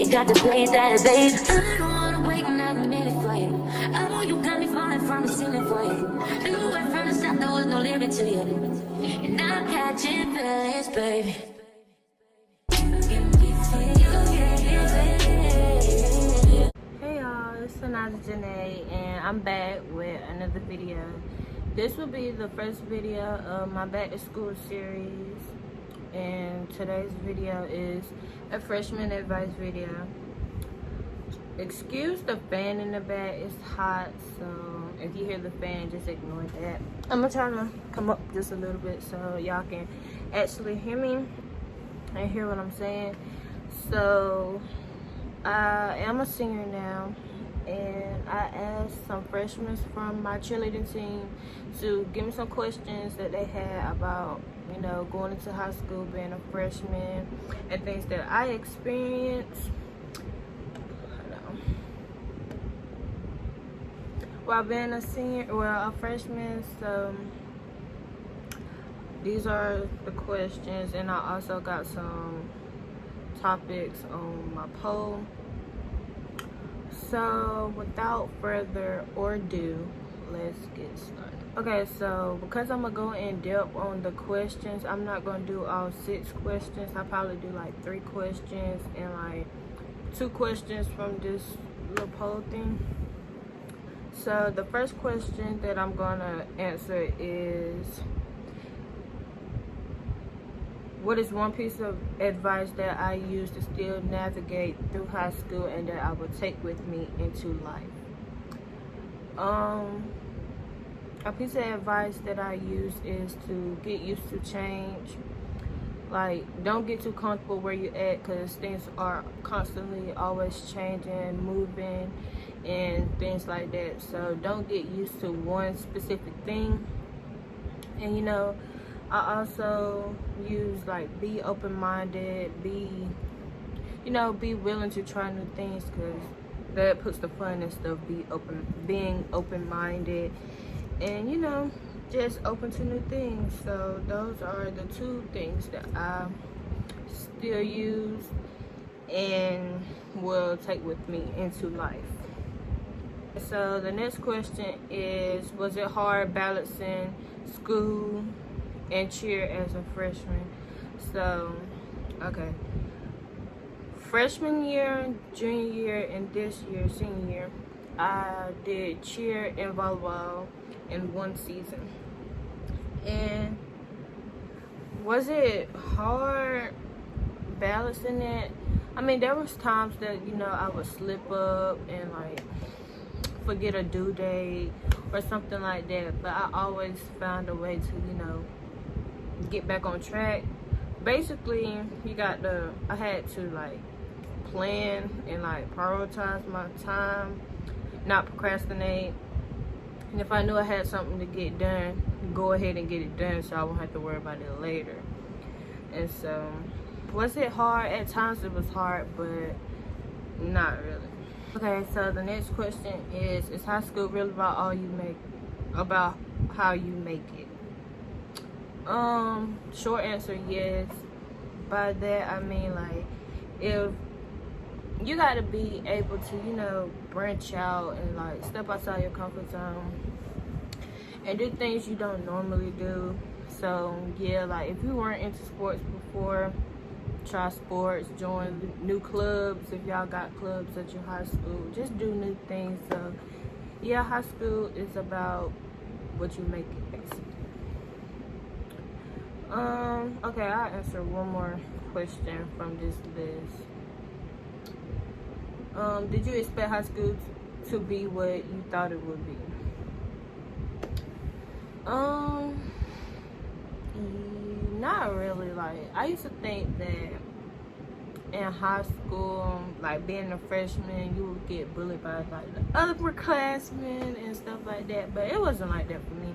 got to play that, babe. I don't wanna wait another minute for you. I know you got me falling from the ceiling for you. Knew it from the start there was no limit to you. And I'm catching feelings, baby. Hey y'all, it's Another Janae and I'm back with another video. This will be the first video of my back to school series, and today's video is a freshman advice video. Excuse the fan in the back, it's hot, so if you hear the fan, just ignore that. I'm gonna try to come up just a little bit so y'all can actually hear me and hear what I'm saying. So I am a senior now, and I asked some freshmen from my cheerleading team to give me some questions that they had about, you know, going into high school, being a freshman, and things that I experienced while being a senior, well, a freshman. So these are the questions, and I also got some topics on my poll. So without further ado, let's get started. Okay, so because I'm gonna go in depth on the questions, I'm not gonna do all 6 questions. I'll probably do like 3 questions and like 2 questions from this little poll thing. So the first question that I'm gonna answer is, what is one piece of advice that I use to still navigate through high school and that I would take with me into life? A piece of advice that I use is to get used to change. Like, don't get too comfortable where you're at, because things are constantly always changing, moving, and things like that. So don't get used to one specific thing. And you know, I also use like be open-minded, be willing to try new things, because that puts the fun and stuff. Being open-minded, and you know, just open to new things. So those are the 2 things that I still use and will take with me into life. So the next question is, was it hard balancing school and cheer as a freshman? So, okay, freshman year, junior year, and this year, senior year, I did cheer and volleyball in one season. And was it hard balancing it? I mean, there was times that, you know, I would slip up and like forget a due date or something like that, but I always found a way to, you know, get back on track. Basically, I had to like plan and like prioritize my time, not procrastinate. And if I knew I had something to get done, go ahead and get it done so I won't have to worry about it later. And so, was it hard? At times it was hard, but not really. Okay, so the next question is high school really about how you make it? Short answer, yes. By that I mean, like, if you gotta be able to, you know, branch out and like step outside your comfort zone and do things you don't normally do. So yeah, like if you weren't into sports before, try sports, join new clubs if y'all got clubs at your high school. Just do new things. So yeah, high school is about what you make it, basically. Okay, I'll answer one more question from this list. Did you expect high school to be what you thought it would be? Not really. Like, I used to think that in high school, like being a freshman, you would get bullied by like the upperclassmen and stuff like that, but it wasn't like that for me.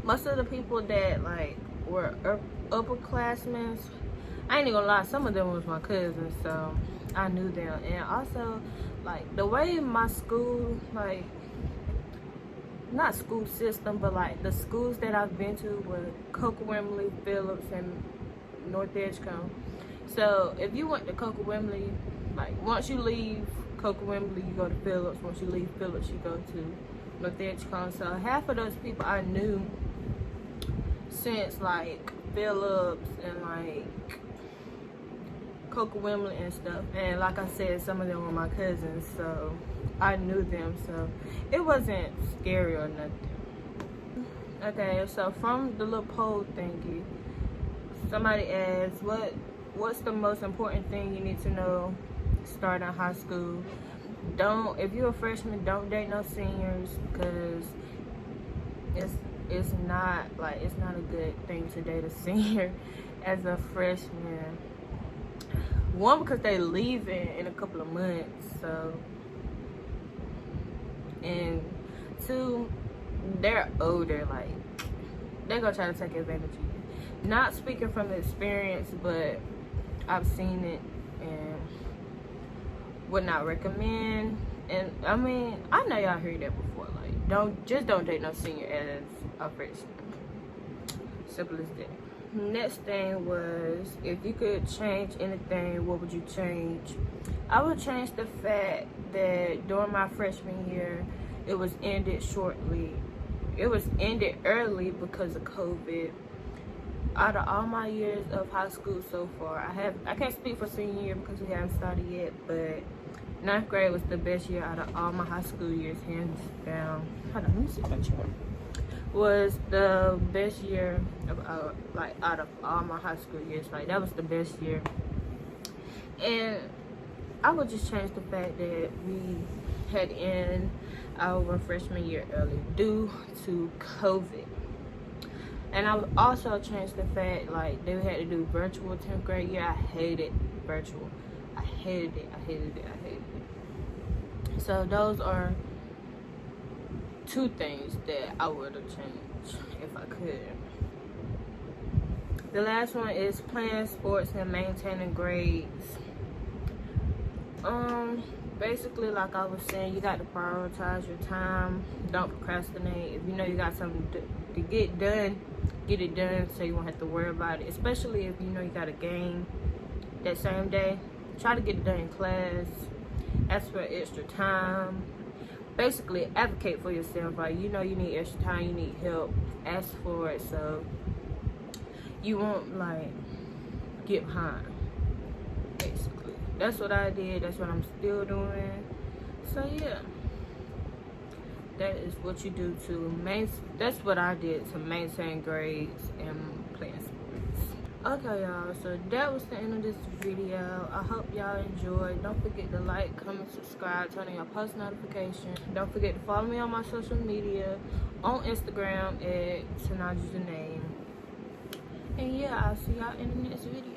Most of the people that like were upperclassmen, I ain't even gonna lie, some of them was my cousins, so I knew them. And also, like, the way my school, like, not school system, but like the schools that I've been to were Coker Wembley, Phillips, and North Edgecombe. So if you went to Coker Wembley, Like, once you leave Coca Wembley, you go to Phillips. Once you leave Phillips, you go to North Edgecombe. So half of those people I knew since like Phillips and like Coca Wembley and stuff. And like I said, some of them were my cousins, so I knew them. So it wasn't scary or nothing. Okay, so from the little poll thingy, somebody asked, what's the most important thing you need to know starting high school? If you're a freshman, don't date no seniors, because it's not a good thing to date a senior as a freshman. One, because they leaving in a couple of months, so, and two, they're older, like they're gonna try to take advantage of you. Not speaking from experience, but I've seen it and would not recommend. And I mean, I know y'all heard that before. Like, don't date no senior as a freshman. Simple as that. Next thing was, if you could change anything, what would you change? I would change the fact that during my freshman year, it was ended shortly. It was ended early because of COVID. Out of all my years of high school so far, I can't speak for senior year because we haven't started yet, but 9th grade was the best year out of all my high school years, hands down. Hold on, let me see my chart. Was the best year of, like, out of all my high school years. Like, that was the best year. And I would just change the fact that we had in our freshman year early due to COVID. And I would also change the fact, like, they had to do virtual 10th grade year. I hated virtual. I hated it. So those are two things that I would have changed if I could. The last one is playing sports and maintaining grades. Basically, like I was saying, you got to prioritize your time. Don't procrastinate. If you know you got something to get done, get it done so you won't have to worry about it. Especially if you know you got a game that same day. Try to get it done in class. Ask for extra time. Basically, advocate for yourself. Like, you know you need extra time, you need help. Ask for it so you won't, like, get behind. Basically, that's what I did. That's what I'm still doing. So yeah, that is what you do that's what I did to maintain grades and playing sports. Okay, y'all, so that was the end of this video. I hope y'all enjoyed. Don't forget to like, comment, subscribe, turn on your post notifications. Don't forget to follow me on my social media, on Instagram at Tanaja's name. And yeah, I'll see y'all in the next video.